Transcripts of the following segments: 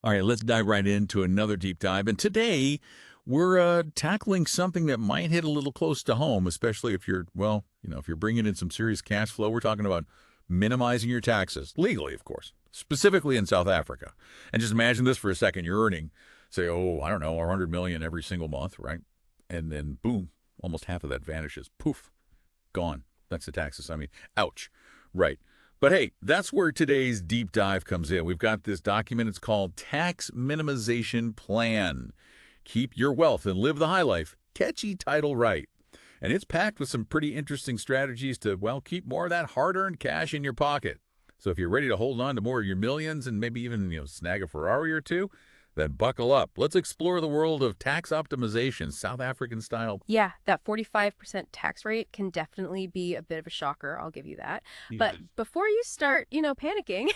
All right, let's dive right into another deep dive. And today we're tackling something that might hit a little close to home, especially if you're, well, if you're bringing in some serious cash flow. We're talking about minimizing your taxes, legally, of course, specifically in South Africa. And just imagine this for a second. You're earning, say, I don't know, 100 million every single month, right? And then boom, almost half of that vanishes. Poof, gone. That's the taxes. I mean, ouch. Right. But hey, that's where today's deep dive comes in. We've got this document. It's called Tax Minimization Plan. Keep your wealth and live the high life. Catchy title, right? And it's packed with some pretty interesting strategies to, well, keep more of that hard-earned cash in your pocket. So if you're ready to hold on to more of your millions and maybe even, snag a Ferrari or two, then buckle up. Let's explore the world of tax optimization, South African style. Yeah, that 45% tax rate can definitely be a bit of a shocker. I'll give you that. But before you start, panicking,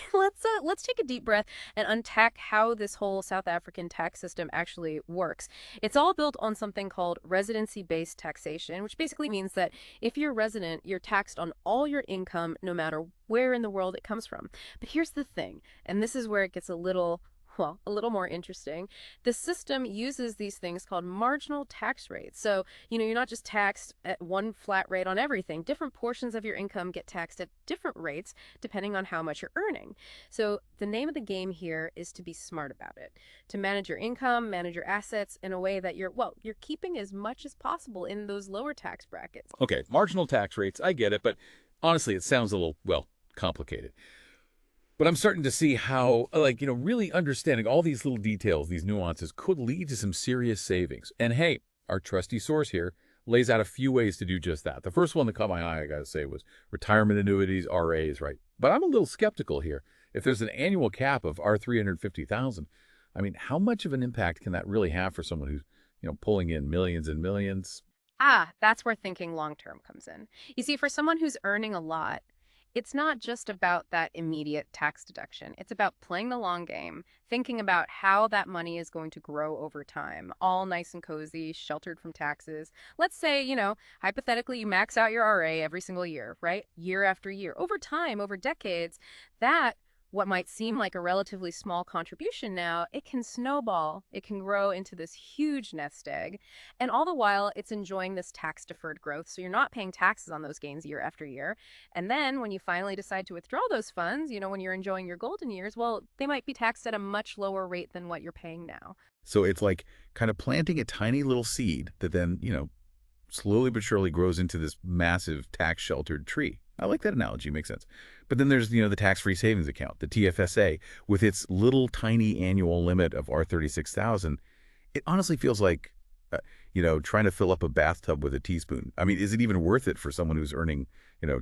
let's take a deep breath and unpack how this whole South African tax system actually works. It's all built on something called residency-based taxation, which basically means that if you're a resident, you're taxed on all your income, no matter where in the world it comes from. But here's the thing, and this is where it gets a little more interesting. The system uses these things called marginal tax rates. So, you're not just taxed at one flat rate on everything. Different portions of your income get taxed at different rates depending on how much you're earning. So the name of the game here is to be smart about it, to manage your income, manage your assets in a way that you're keeping as much as possible in those lower tax brackets. Okay, marginal tax rates, I get it, but honestly, it sounds a little, complicated. But I'm starting to see how, really understanding all these little details, these nuances, could lead to some serious savings. And hey, our trusty source here lays out a few ways to do just that. The first one that caught my eye, I got to say, was retirement annuities, RAs, right? But I'm a little skeptical here. If there's an annual cap of R350,000, I mean, how much of an impact can that really have for someone who's, pulling in millions and millions? That's where thinking long-term comes in. You see, for someone who's earning a lot, it's not just about that immediate tax deduction. It's about playing the long game, thinking about how that money is going to grow over time, all nice and cozy, sheltered from taxes. Let's say, hypothetically, you max out your RA every single year, right? Year after year. Over time, over decades, that what might seem like a relatively small contribution now, it can snowball. It can grow into this huge nest egg. And all the while, it's enjoying this tax-deferred growth. So you're not paying taxes on those gains year after year. And then when you finally decide to withdraw those funds, when you're enjoying your golden years, well, they might be taxed at a much lower rate than what you're paying now. So it's like kind of planting a tiny little seed that then, slowly but surely grows into this massive tax-sheltered tree. I like that analogy. Makes sense. But then there's, the tax-free savings account, the TFSA, with its little tiny annual limit of R36,000. It honestly feels like, trying to fill up a bathtub with a teaspoon. I mean, is it even worth it for someone who's earning,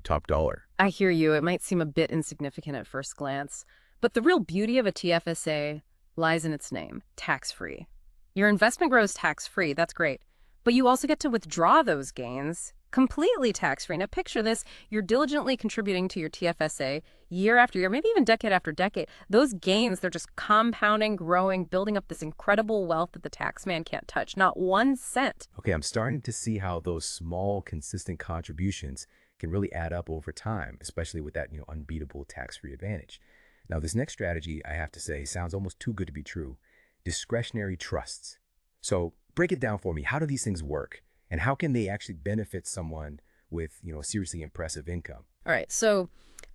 top dollar? I hear you. It might seem a bit insignificant at first glance, but the real beauty of a TFSA lies in its name, tax-free. Your investment grows tax-free. That's great. But you also get to withdraw those gains completely tax-free. Now picture this, you're diligently contributing to your TFSA year after year, maybe even decade after decade. Those gains, they're just compounding, growing, building up this incredible wealth that the tax man can't touch, not 1 cent. Okay, I'm starting to see how those small, consistent contributions can really add up over time, especially with that, unbeatable tax-free advantage. Now, this next strategy, I have to say, sounds almost too good to be true. Discretionary trusts. So break it down for me. How do these things work? And how can they actually benefit someone with, a seriously impressive income? All right, so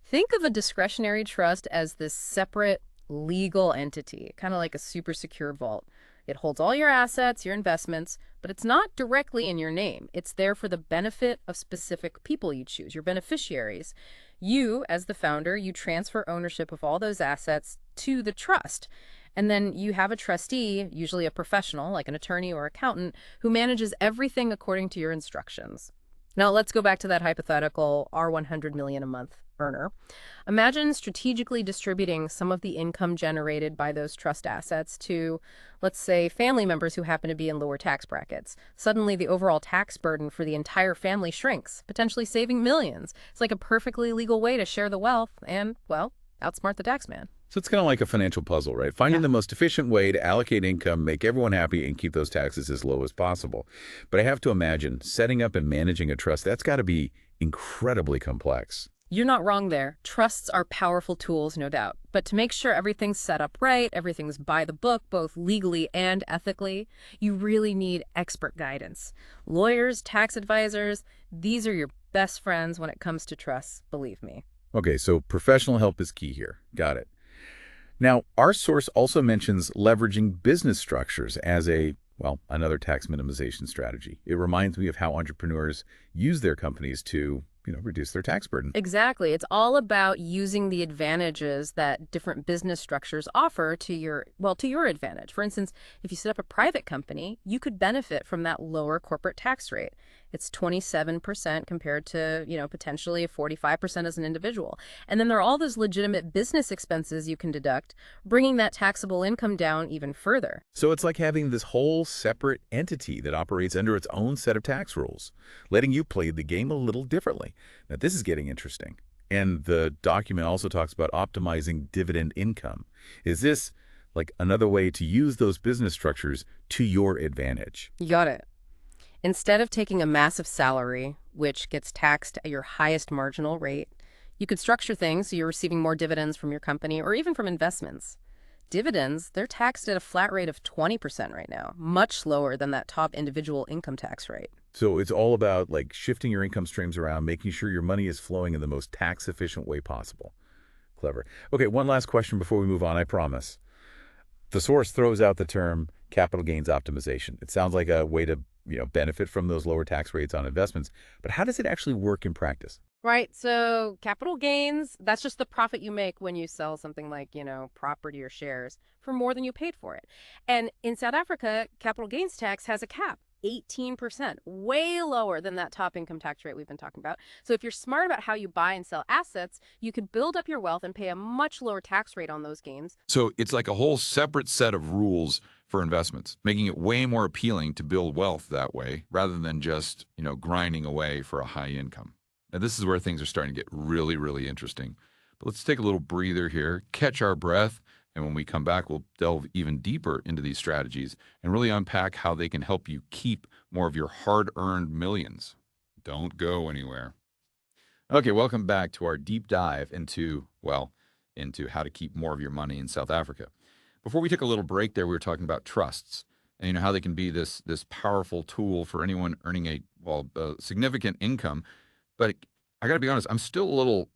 think of a discretionary trust as this separate legal entity, kind of like a super secure vault. It holds all your assets, your investments, but it's not directly in your name. It's there for the benefit of specific people you choose, your beneficiaries. You, as the founder, you transfer ownership of all those assets to the trust. And then you have a trustee, usually a professional, like an attorney or accountant, who manages everything according to your instructions. Now, let's go back to that hypothetical R100 million a month earner. Imagine strategically distributing some of the income generated by those trust assets to, let's say, family members who happen to be in lower tax brackets. Suddenly, the overall tax burden for the entire family shrinks, potentially saving millions. It's like a perfectly legal way to share the wealth and, well, outsmart the tax man. So it's kind of like a financial puzzle, right? Finding the most efficient way to allocate income, make everyone happy, and keep those taxes as low as possible. But I have to imagine setting up and managing a trust, that's got to be incredibly complex. You're not wrong there. Trusts are powerful tools, no doubt. But to make sure everything's set up right, everything's by the book, both legally and ethically, you really need expert guidance. Lawyers, tax advisors, these are your best friends when it comes to trusts, believe me. Okay, so professional help is key here. Got it. Now, our source also mentions leveraging business structures as another tax minimization strategy. It reminds me of how entrepreneurs use their companies to, reduce their tax burden. Exactly. It's all about using the advantages that different business structures offer to your advantage. For instance, if you set up a private company, you could benefit from that lower corporate tax rate. It's 27% compared to, potentially 45% as an individual. And then there are all those legitimate business expenses you can deduct, bringing that taxable income down even further. So it's like having this whole separate entity that operates under its own set of tax rules, letting you play the game a little differently. Now, this is getting interesting. And the document also talks about optimizing dividend income. Is this like another way to use those business structures to your advantage? You got it. Instead of taking a massive salary, which gets taxed at your highest marginal rate, you could structure things so you're receiving more dividends from your company or even from investments. Dividends, they're taxed at a flat rate of 20% right now, much lower than that top individual income tax rate. So it's all about like shifting your income streams around, making sure your money is flowing in the most tax efficient way possible. Clever. Okay, one last question before we move on, I promise. The source throws out the term capital gains optimization. It sounds like a way to, benefit from those lower tax rates on investments, but how does it actually work in practice? Right. So capital gains, that's just the profit you make when you sell something like, property or shares for more than you paid for it. And in South Africa, capital gains tax has a cap. 18%, way lower than that top income tax rate we've been talking about. So if you're smart about how you buy and sell assets, you could build up your wealth and pay a much lower tax rate on those gains. So it's like a whole separate set of rules for investments, making it way more appealing to build wealth that way rather than just, grinding away for a high income. Now, this is where things are starting to get really, really interesting. But let's take a little breather here, catch our breath, and when we come back, we'll delve even deeper into these strategies and really unpack how they can help you keep more of your hard-earned millions. Don't go anywhere. Okay, welcome back to our deep dive into how to keep more of your money in South Africa. Before we took a little break there, we were talking about trusts and how they can be this powerful tool for anyone earning a significant income. But I got to be honest, I'm still a little,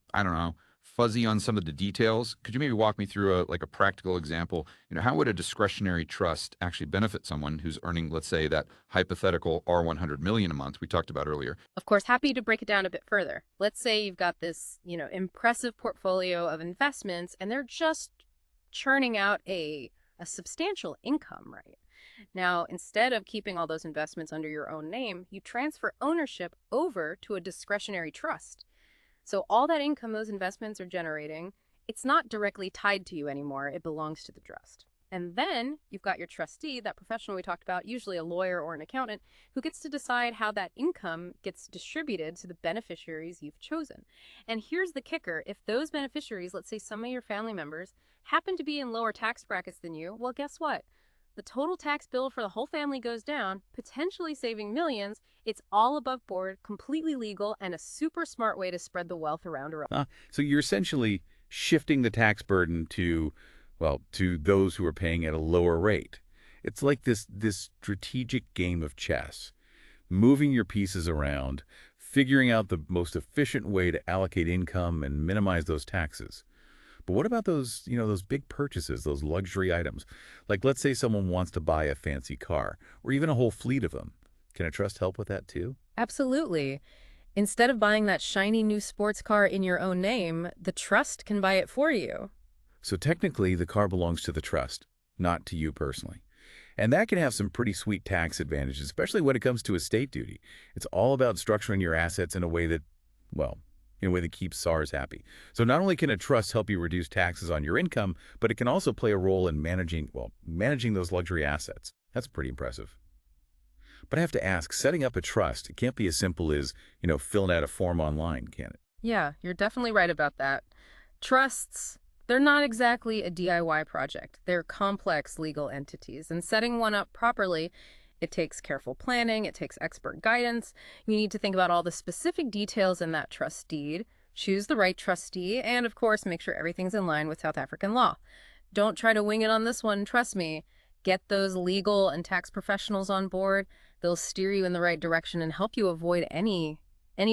fuzzy on some of the details. Could you maybe walk me through a practical example? How would a discretionary trust actually benefit someone who's earning, let's say, that hypothetical R100 million a month we talked about earlier? Of course, happy to break it down a bit further. Let's say you've got this, impressive portfolio of investments and they're just churning out a substantial income, right? Now, instead of keeping all those investments under your own name, you transfer ownership over to a discretionary trust. So all that income those investments are generating, it's not directly tied to you anymore. It belongs to the trust. And then you've got your trustee, that professional we talked about, usually a lawyer or an accountant, who gets to decide how that income gets distributed to the beneficiaries you've chosen. And here's the kicker. If those beneficiaries, let's say some of your family members, happen to be in lower tax brackets than you, well, guess what? The total tax bill for the whole family goes down, potentially saving millions. It's all above board, completely legal, and a super smart way to spread the wealth around. So you're essentially shifting the tax burden to those who are paying at a lower rate. It's like this strategic game of chess, moving your pieces around, figuring out the most efficient way to allocate income and minimize those taxes. But what about those big purchases, those luxury items? Like, let's say someone wants to buy a fancy car or even a whole fleet of them. Can a trust help with that too? Absolutely. Instead of buying that shiny new sports car in your own name, the trust can buy it for you. So technically, the car belongs to the trust, not to you personally. And that can have some pretty sweet tax advantages, especially when it comes to estate duty. It's all about structuring your assets in a way that, keeps SARS happy. So not only can a trust help you reduce taxes on your income, but it can also play a role in managing those luxury assets. That's pretty impressive. But I have to ask, setting up a trust, it can't be as simple as, filling out a form online, can it? Yeah, you're definitely right about that. Trusts, they're not exactly a DIY project. They're complex legal entities, and setting one up properly, it takes careful planning, it takes expert guidance. You need to think about all the specific details in that trust deed, Choose the right trustee, and of course, make sure everything's in line with South African law. Don't try to wing it on this one, trust me. Get those legal and tax professionals on board. They'll steer you in the right direction and help you avoid any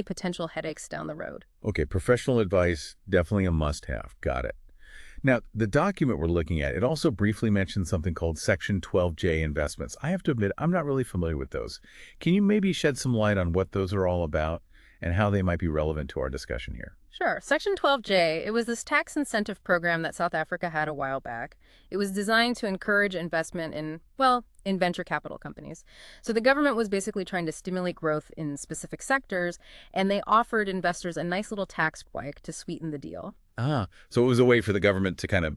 potential headaches down the road. Okay, professional advice, definitely a must-have. Got it. Now, the document we're looking at, it also briefly mentions something called Section 12J investments. I have to admit, I'm not really familiar with those. Can you maybe shed some light on what those are all about and how they might be relevant to our discussion here? Sure. Section 12J, it was this tax incentive program that South Africa had a while back. It was designed to encourage investment in, well, in venture capital companies. So the government was basically trying to stimulate growth in specific sectors, and they offered investors a nice little tax break to sweeten the deal. So it was a way for the government to kind of,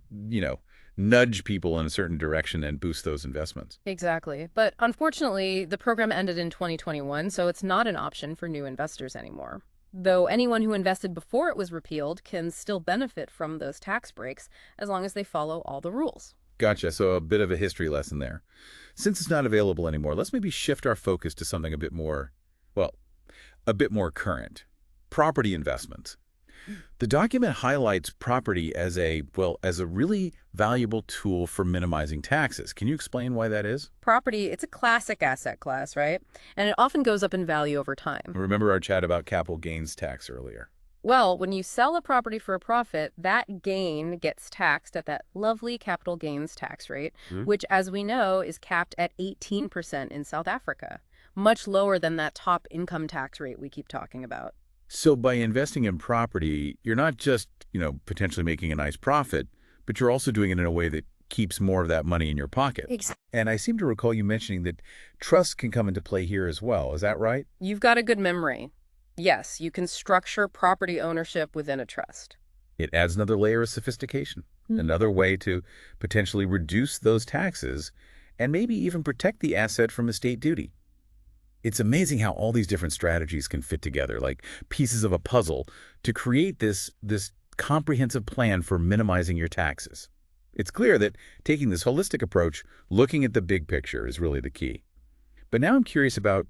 nudge people in a certain direction and boost those investments. Exactly. But unfortunately, the program ended in 2021, so it's not an option for new investors anymore. Though anyone who invested before it was repealed can still benefit from those tax breaks as long as they follow all the rules. Gotcha. So a bit of a history lesson there. Since it's not available anymore, let's maybe shift our focus to something a bit more current. Property investments. The document highlights property as a really valuable tool for minimizing taxes. Can you explain why that is? Property, it's a classic asset class, right? And it often goes up in value over time. Remember our chat about capital gains tax earlier. Well, when you sell a property for a profit, that gain gets taxed at that lovely capital gains tax rate, which, as we know, is capped at 18% in South Africa, much lower than that top income tax rate we keep talking about. So by investing in property, you're not just, potentially making a nice profit, but you're also doing it in a way that keeps more of that money in your pocket. Exactly. And I seem to recall you mentioning that trust can come into play here as well. Is that right? You've got a good memory. Yes, you can structure property ownership within a trust. It adds another layer of sophistication, another way to potentially reduce those taxes and maybe even protect the asset from estate duty. It's amazing how all these different strategies can fit together like pieces of a puzzle to create this comprehensive plan for minimizing your taxes. It's clear that taking this holistic approach, looking at the big picture is really the key. But now I'm curious about,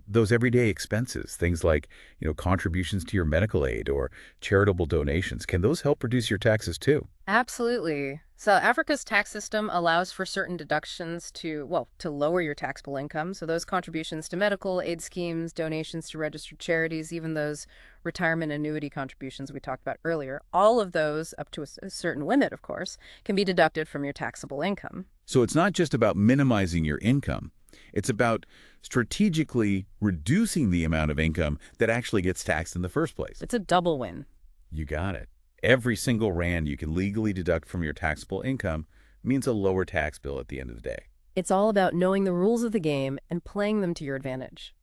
those everyday expenses, things like, contributions to your medical aid or charitable donations. Can those help reduce your taxes too? Absolutely. South Africa's tax system allows for certain deductions to lower your taxable income. So those contributions to medical aid schemes, donations to registered charities, even those retirement annuity contributions we talked about earlier, all of those, up to a certain limit, of course, can be deducted from your taxable income. So it's not just about minimizing your income. It's about strategically reducing the amount of income that actually gets taxed in the first place. It's a double win. You got it. Every single rand you can legally deduct from your taxable income means a lower tax bill at the end of the day. It's all about knowing the rules of the game and playing them to your advantage.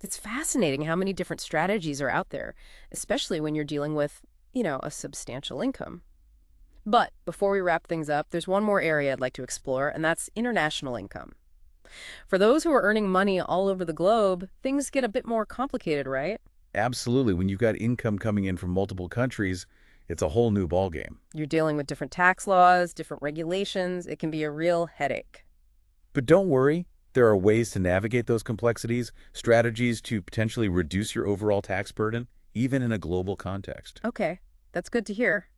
It's fascinating how many different strategies are out there, especially when you're dealing with, a substantial income. But before we wrap things up, there's one more area I'd like to explore, and that's international income. For those who are earning money all over the globe, things get a bit more complicated, right? Absolutely. When you've got income coming in from multiple countries, it's a whole new ballgame. You're dealing with different tax laws, different regulations. It can be a real headache. But don't worry. There are ways to navigate those complexities, strategies to potentially reduce your overall tax burden, even in a global context. Okay, that's good to hear.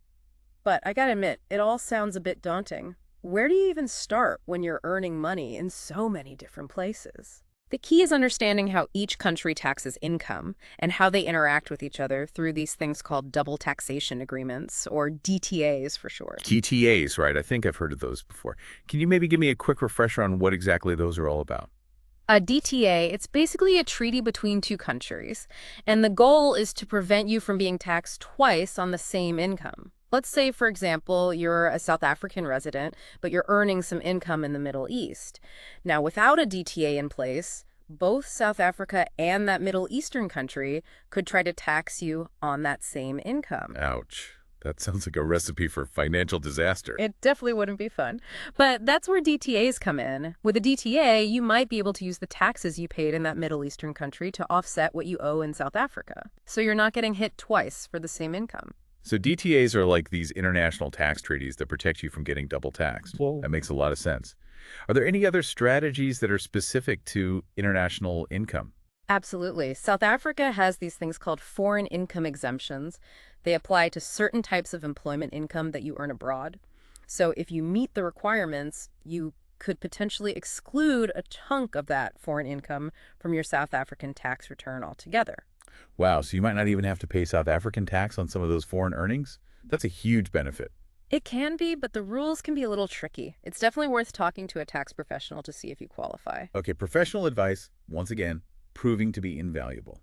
But I gotta admit, it all sounds a bit daunting. Where do you even start when you're earning money in so many different places? The key is understanding how each country taxes income and how they interact with each other through these things called double taxation agreements, or DTAs for short. DTAs, right? I think I've heard of those before. Can you maybe give me a quick refresher on what exactly those are all about? A DTA, it's basically a treaty between two countries, and the goal is to prevent you from being taxed twice on the same income. Let's say, for example, you're a South African resident, but you're earning some income in the Middle East. Now, without a DTA in place, both South Africa and that Middle Eastern country could try to tax you on that same income. Ouch. That sounds like a recipe for financial disaster. It definitely wouldn't be fun. But that's where DTAs come in. With a DTA, you might be able to use the taxes you paid in that Middle Eastern country to offset what you owe in South Africa. So you're not getting hit twice for the same income. So DTAs are like these international tax treaties that protect you from getting double taxed. Whoa. That makes a lot of sense. Are there any other strategies that are specific to international income? Absolutely. South Africa has these things called foreign income exemptions. They apply to certain types of employment income that you earn abroad. So if you meet the requirements, you could potentially exclude a chunk of that foreign income from your South African tax return altogether. Wow, so you might not even have to pay South African tax on some of those foreign earnings? That's a huge benefit. It can be, but the rules can be a little tricky. It's definitely worth talking to a tax professional to see if you qualify. Okay, professional advice, once again, proving to be invaluable.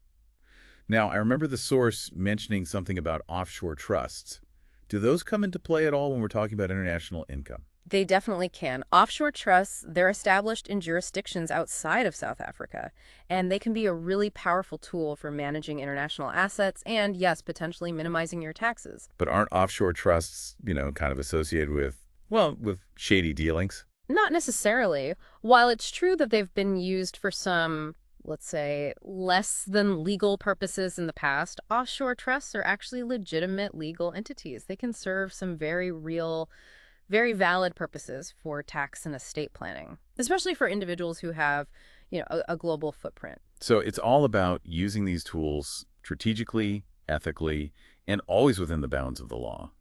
Now, I remember the source mentioning something about offshore trusts. Do those come into play at all when we're talking about international income? They definitely can. Offshore trusts, they're established in jurisdictions outside of South Africa, and they can be a really powerful tool for managing international assets and, yes, potentially minimizing your taxes. But aren't offshore trusts, kind of associated with, well, with shady dealings? Not necessarily. While it's true that they've been used for some, let's say, less than legal purposes in the past, offshore trusts are actually legitimate legal entities. They can serve some very real, very valid purposes for tax and estate planning, especially for individuals who have, a global footprint. So it's all about using these tools strategically, ethically, and always within the bounds of the law.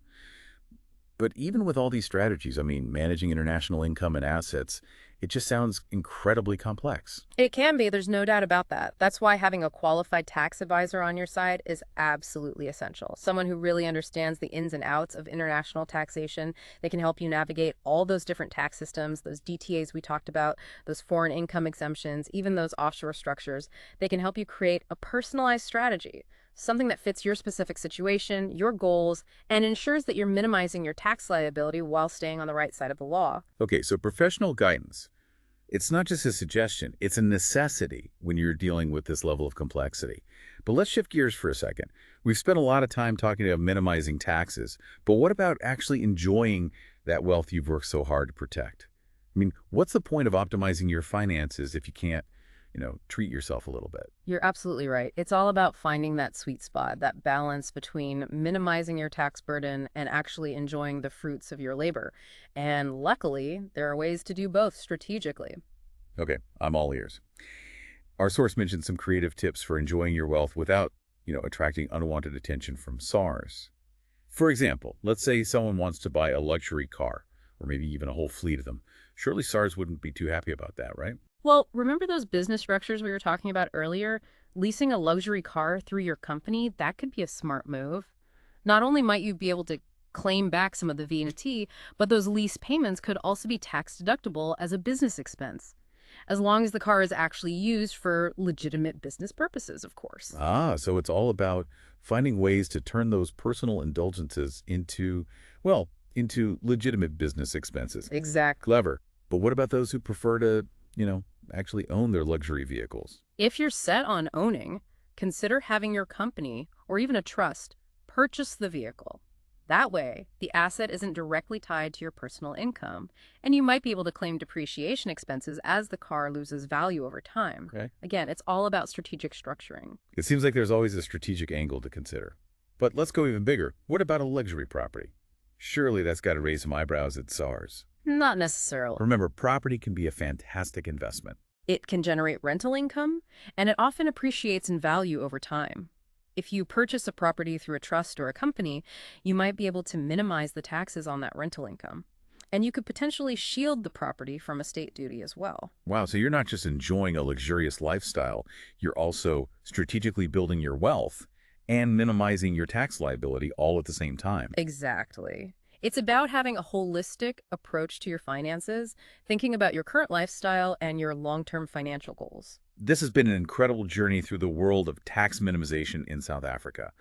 But even with all these strategies, managing international income and assets, it just sounds incredibly complex. It can be, there's no doubt about that. That's why having a qualified tax advisor on your side is absolutely essential. Someone who really understands the ins and outs of international taxation. They can help you navigate all those different tax systems, those DTAs we talked about, those foreign income exemptions, even those offshore structures. They can help you create a personalized strategy, something that fits your specific situation, your goals, and ensures that you're minimizing your tax liability while staying on the right side of the law. Okay, so professional guidance. It's not just a suggestion, it's a necessity when you're dealing with this level of complexity. But let's shift gears for a second. We've spent a lot of time talking about minimizing taxes, but what about actually enjoying that wealth you've worked so hard to protect? What's the point of optimizing your finances if you can't, treat yourself a little bit? You're absolutely right. It's all about finding that sweet spot, that balance between minimizing your tax burden and actually enjoying the fruits of your labor. And luckily, there are ways to do both strategically. Okay, I'm all ears. Our source mentioned some creative tips for enjoying your wealth without, attracting unwanted attention from SARs. For example, let's say someone wants to buy a luxury car, or maybe even a whole fleet of them. Surely SARs wouldn't be too happy about that, right? Well, remember those business structures we were talking about earlier? Leasing a luxury car through your company, that could be a smart move. Not only might you be able to claim back some of the VAT, but those lease payments could also be tax deductible as a business expense, as long as the car is actually used for legitimate business purposes, of course. So it's all about finding ways to turn those personal indulgences into legitimate business expenses. Exactly. Clever. But what about those who prefer to, actually own their luxury vehicles? If you're set on owning, consider having your company or even a trust purchase the vehicle. That way, the asset isn't directly tied to your personal income, and you might be able to claim depreciation expenses as the car loses value over time. Okay. Again, it's all about strategic structuring. It seems like there's always a strategic angle to consider. But let's go even bigger. What about a luxury property? Surely that's got to raise some eyebrows at SARs. Not necessarily. Remember, property can be a fantastic investment. It can generate rental income, and it often appreciates in value over time. If you purchase a property through a trust or a company, you might be able to minimize the taxes on that rental income. And you could potentially shield the property from estate duty as well. Wow, so you're not just enjoying a luxurious lifestyle, you're also strategically building your wealth and minimizing your tax liability all at the same time. Exactly. It's about having a holistic approach to your finances, thinking about your current lifestyle and your long-term financial goals. This has been an incredible journey through the world of tax minimization in South Africa.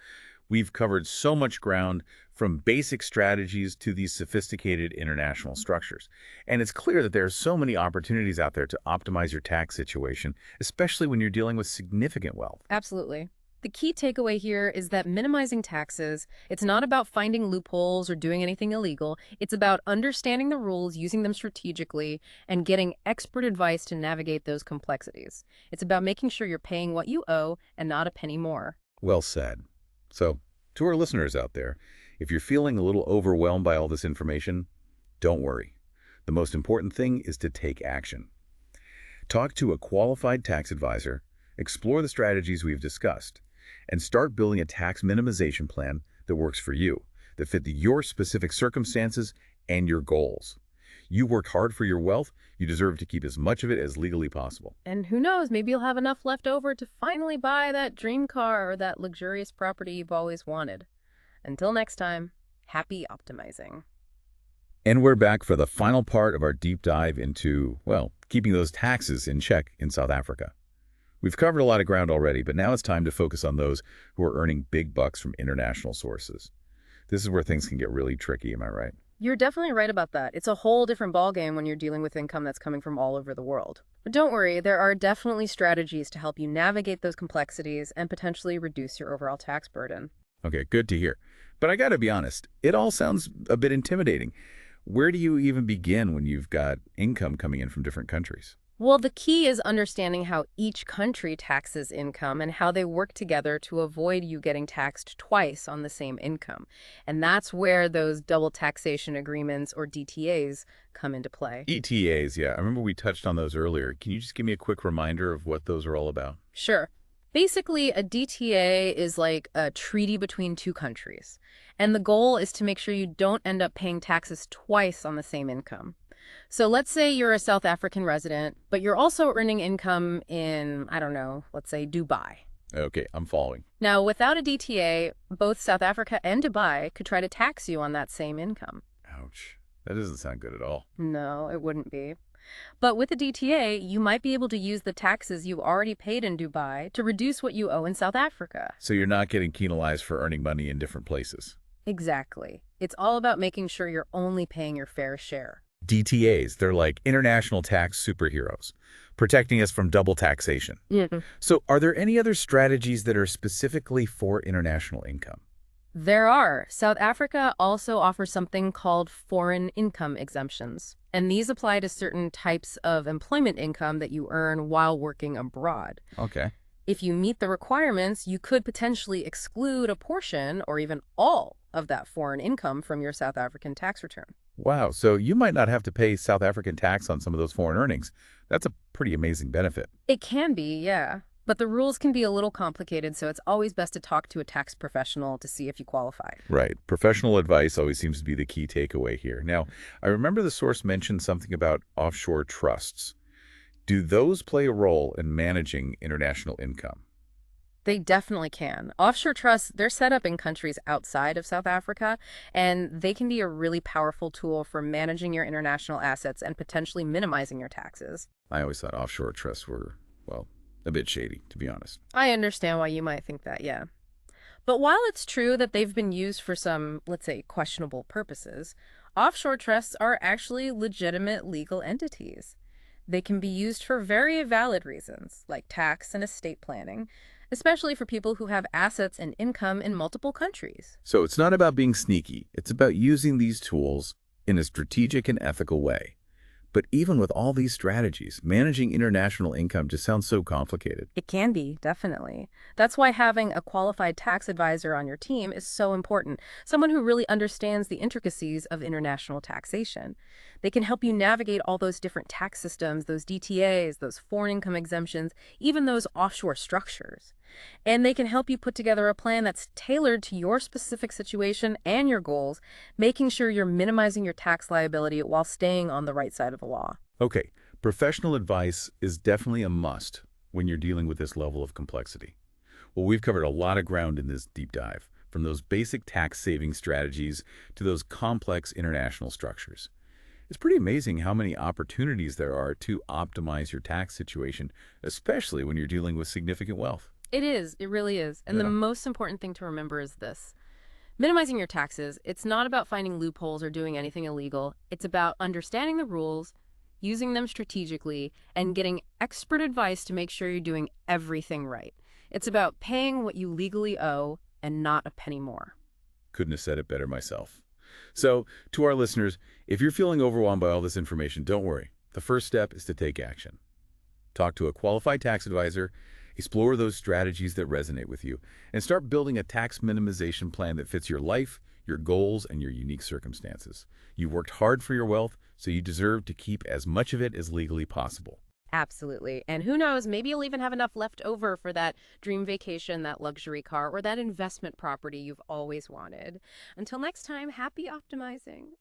We've covered so much ground, from basic strategies to these sophisticated international structures. And it's clear that there are so many opportunities out there to optimize your tax situation, especially when you're dealing with significant wealth. Absolutely. The key takeaway here is that minimizing taxes, it's not about finding loopholes or doing anything illegal. It's about understanding the rules, using them strategically, and getting expert advice to navigate those complexities. It's about making sure you're paying what you owe and not a penny more. Well said. So, to our listeners out there, if you're feeling a little overwhelmed by all this information, don't worry. The most important thing is to take action. Talk to a qualified tax advisor explore the strategies we've discussed, and start building a tax minimization plan that works for you, that fit your specific circumstances and your goals. You worked hard for your wealth. You deserve to keep as much of it as legally possible. And who knows, maybe you'll have enough left over to finally buy that dream car or that luxurious property you've always wanted. Until next time, happy optimizing. And we're back for the final part of our deep dive into, well, keeping those taxes in check in South Africa. We've covered a lot of ground already, but now it's time to focus on those who are earning big bucks from international sources. This is where things can get really tricky, am I right? You're definitely right about that. It's a whole different ballgame when you're dealing with income that's coming from all over the world. But don't worry, there are definitely strategies to help you navigate those complexities and potentially reduce your overall tax burden. Okay, good to hear. But I gotta be honest, it all sounds a bit intimidating. Where do you even begin when you've got income coming in from different countries? Well, the key is understanding how each country taxes income and how they work together to avoid you getting taxed twice on the same income. And that's where those double taxation agreements, or DTAs, come into play. ETAs, yeah. I remember we touched on those earlier. Can you just give me a quick reminder of what those are all about? Sure. Basically, a DTA is like a treaty between two countries. And the goal is to make sure you don't end up paying taxes twice on the same income. So let's say you're a South African resident, but you're also earning income in, I don't know, let's say Dubai. Okay, I'm following. Now, without a DTA, both South Africa and Dubai could try to tax you on that same income. Ouch. That doesn't sound good at all. No, it wouldn't be. But with a DTA, you might be able to use the taxes you already paid in Dubai to reduce what you owe in South Africa. So you're not getting penalized for earning money in different places. Exactly. It's all about making sure you're only paying your fair share. DTAs, they're like international tax superheroes, protecting us from double taxation. Mm-hmm. So are there any other strategies that are specifically for international income? There are. South Africa also offers something called foreign income exemptions, and these apply to certain types of employment income that you earn while working abroad. Okay. If you meet the requirements, you could potentially exclude a portion or even all of that foreign income from your South African tax return. Wow, so you might not have to pay South African tax on some of those foreign earnings. That's a pretty amazing benefit. It can be, yeah. But the rules can be a little complicated, so it's always best to talk to a tax professional to see if you qualify. Right. Professional advice always seems to be the key takeaway here. Now, I remember the source mentioned something about offshore trusts. Do those play a role in managing international income? They definitely can. Offshore trusts, they're set up in countries outside of South Africa, and they can be a really powerful tool for managing your international assets and potentially minimizing your taxes. I always thought offshore trusts were, well, a bit shady, to be honest. I understand why you might think that, yeah. But while it's true that they've been used for some, let's say, questionable purposes, offshore trusts are actually legitimate legal entities. They can be used for very valid reasons, like tax and estate planning, especially for people who have assets and income in multiple countries. So it's not about being sneaky. It's about using these tools in a strategic and ethical way. But even with all these strategies, managing international income just sounds so complicated. It can be, definitely. That's why having a qualified tax advisor on your team is so important. Someone who really understands the intricacies of international taxation. They can help you navigate all those different tax systems, those DTAs, those foreign income exemptions, even those offshore structures. And they can help you put together a plan that's tailored to your specific situation and your goals, making sure you're minimizing your tax liability while staying on the right side of the law. Okay, professional advice is definitely a must when you're dealing with this level of complexity. Well, we've covered a lot of ground in this deep dive, from those basic tax-saving strategies to those complex international structures. It's pretty amazing how many opportunities there are to optimize your tax situation, especially when you're dealing with significant wealth. It is. It really is. And the most important thing to remember is this. Minimizing your taxes, it's not about finding loopholes or doing anything illegal. It's about understanding the rules, using them strategically, and getting expert advice to make sure you're doing everything right. It's about paying what you legally owe and not a penny more. Couldn't have said it better myself. So, to our listeners, if you're feeling overwhelmed by all this information, don't worry. The first step is to take action. Talk to a qualified tax advisor, explore those strategies that resonate with you, and start building a tax minimization plan that fits your life, your goals, and your unique circumstances. You worked hard for your wealth, so you deserve to keep as much of it as legally possible. Absolutely. And who knows, maybe you'll even have enough left over for that dream vacation, that luxury car, or that investment property you've always wanted. Until next time, happy optimizing.